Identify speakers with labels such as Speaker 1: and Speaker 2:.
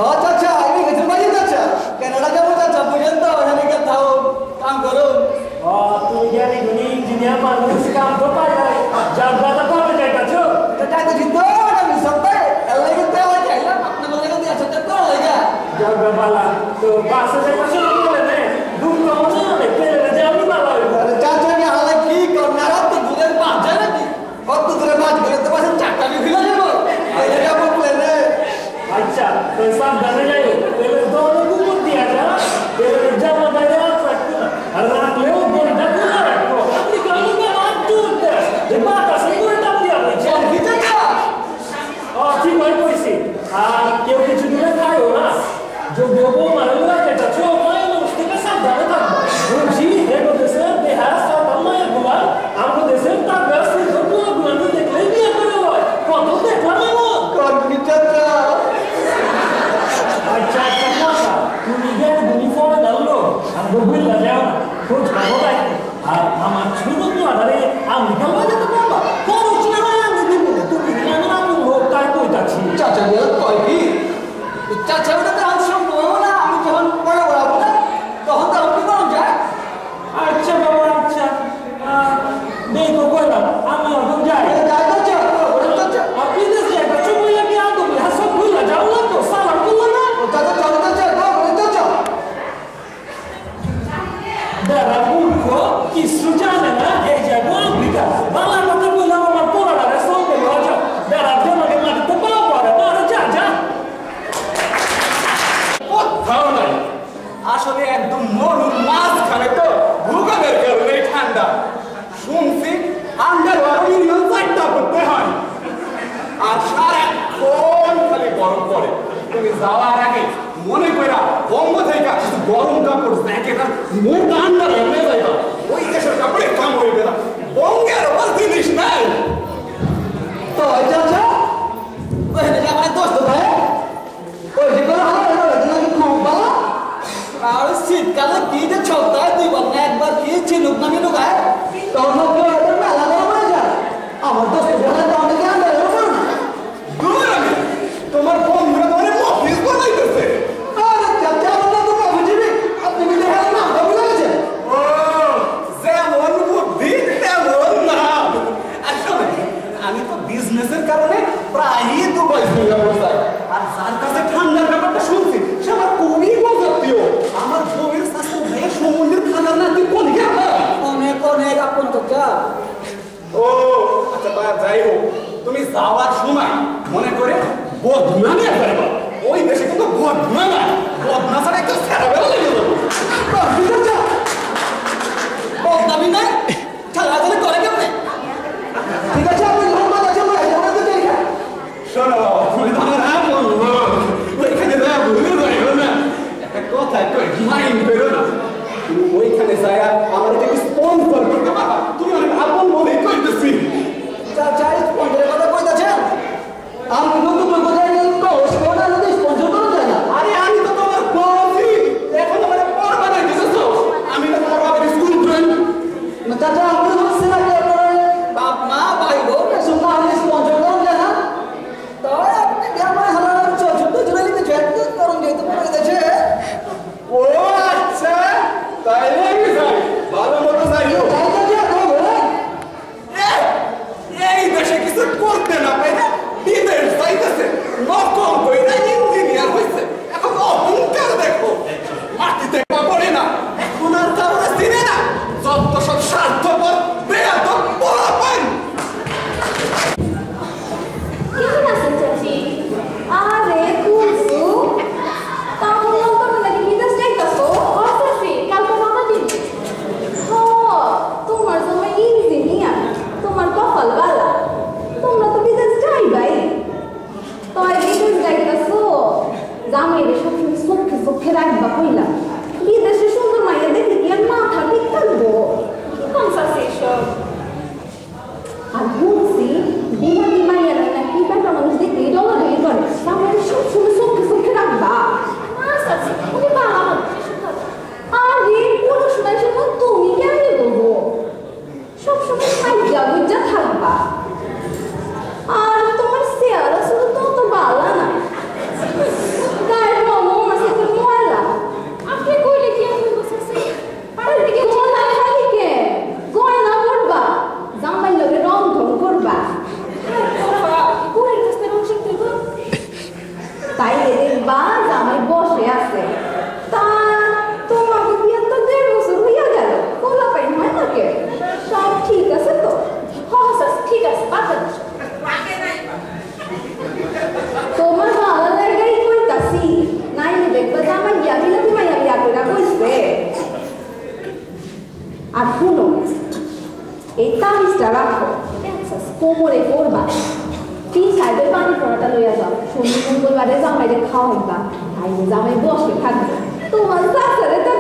Speaker 1: আচ্ছা আচ্ছা আমি গেছি বাড়ি চাচা কেনাডা যাবো চাচা বুঝেন তো এখানে গিয়ে থাও কাম করুন
Speaker 2: তুই জানি তুমি ইঞ্জিনিয়ার মানুষ কাম তো পাই নাই জানবাটা পাবে যাইতাছ
Speaker 1: চাচা তো জিতো আমি সবাই এলাই কিন্তু আওয়াজ চাইলাম আপনি বলে গেছে আচ্ছা তো লাগা
Speaker 2: জানবা বালা তো বাসে যাইতাছ বলে নে দূর কমছে না পেলে যাওনি বালা
Speaker 1: আরে চাচা কি হালে কি করনারা তো দূরের বাস যায় নাকি কত দূরে বাস গেলে তো বাসে চাকা বি ফিরে যাবো আইলে যাবো প্লেনে
Speaker 2: अच्छा तो सब जाने जाइए पहले दोनों को मुझ दिया था पहले जब मैं बैठा था अरे रात में वो बोल रहा था रखो अपनी गाड़ी में बात टूट है ये बात असली को तब दिया भाई
Speaker 1: चल भीतर का
Speaker 2: ठीक है कोई सी क्यों कि चुनिया काय हो ना जो गोबो मालूम है कि चचो मैं उसके के साथ जाने था वो जी है को जैसे बिहार का तम्मा या गुआ हमको जैसे ता बस से जो गुआ देख ले भी करो कौन तो देख ला वो
Speaker 1: कौन भीतर
Speaker 2: अच्छा अच्छा তুমি গেলে ইউনিফর্ম দাও আর বগুল লাগাও কোচ ভালো ভাই আর আমার ছোট তো আরে আমি কেন যেতে পারবা কোন উচিত না আমি দিব তুমি না না আমি লোক তাই কইতাছি
Speaker 1: চাচা বল কই কি চাচা ওটা তো আমি সম্ভব না আমি যখন বড় বড় না তখন তো আমি কোন যায়
Speaker 2: আচ্ছা বাবা আচ্ছা দেখো কইলা আমি এখন যাই
Speaker 1: যাই চাচা ওটা চাচা
Speaker 2: আপনি দেখে একটা চুপ হইয়া কি আদো হাসা কইলা যাও না তো সালাম কইলা না
Speaker 1: চাচা চলো চাচা ওটা চাচা
Speaker 2: দাদা বুড়ো কিছু জানে না এই যে বলবিটা বাংলা কথা বললাম আমার পোড়াটা রেসল করে আচ্ছা দাদা তোমাকে মাটিতে পাও পড়ে পড়ে যা যা
Speaker 3: কোথাও নাই আসলে একদম মরুর মাঝখানে তো ভূগোলের কারণে ঠান্ডা শুনছি আন্ডারওয়ার্ল্ড ইউনিয়ন চারটা করতে হয় আর সারাক্ষণ খালি গরম পড়ে তুমি যাওয়ার আগে মনে কইরা বঙ্গ থেকে কিছু গরম কাপড় জ্যাকেট আর মোটা আন্ডারওয়্যার নিয়ে যাইবা ওই দেশের কাপড়ে কাম হইবে না বঙ্গের ওপর জিনিস নাই
Speaker 1: তো চাচা ওই যে আমার দোস্ত ভাই ওই যে বড় হালা হলো নাকি খুব ভালো আর শীতকালে কি যে সপ্তাহে দুইবার না একবার কি চিনুক না মিনুক হয় তখন তো ওটা মেলা গরম হয়ে যায় আমার দোস্ত বলে তো অনেকে আমরা এরকম না
Speaker 3: দূর আমি তোমার বন্ধুরা তোমার অফিস বানাইতেছে
Speaker 1: আরে চাচা বলে তো বুঝিবি আপনি কি দেখেন না ভালো লাগছে
Speaker 3: ও যেমন বুদ্ধি তেমন না আসলে আমি তো বিজনেসের কারণে প্রায়ই দুবাই সিঙ্গাপুর যাই আর যার কাছে ঠান্ডার ব্যাপারটা শুনছি সে আমার খুবই বন্ধুত্বীয় আমার বউয়ের শাশুড় ভাইয়ের সমুদ্রের খানার না তুই কোন গেল
Speaker 1: অনেক আপন চাচা
Speaker 3: ও আচ্ছা বা যাই হোক তুমি যাওয়ার সময় মনে করে বদনা নিয়ে যাইবা ওই দেশে কিন্তু বদনা না বদনা ছাড়া একটু সেরা বেলা লেগে যাবো
Speaker 1: চাচা বদনামি নাই খেলাধুলা করে কেমনে ঠিক আছে আপনি ধন্যবাদ আছে আমরা তো দেখে
Speaker 3: শোনো তুমি তো আমার আপন লোক ওইখানে যা ভুলে যাইও না একটা কথা কই মাইন্ড করো না তুমি ওইখানে যাই আমার একটা স্পন্সর করতে পারবা তুমি অনেক আপন বলেই কইতেছি
Speaker 1: চাচা স্পন্সরের কথা কইতাছেন আমি নতুন কোথায় গেল তো সেটা যদি স্পন্সর করা যায় না
Speaker 3: আরে আমি তো তোমার বলছি এখন আমার পর বানাই দিতেছো আমি তো তোমার বাবার স্কুল ফ্রেন্ড
Speaker 4: কোমরে করবা 3 সাইডে পানি পড়াটা লইয়া যাও শনি মঙ্গলবারে জামাইরে খাওয়াইবা তাই জামাই বসে থাকবে তোমার চাচারে তো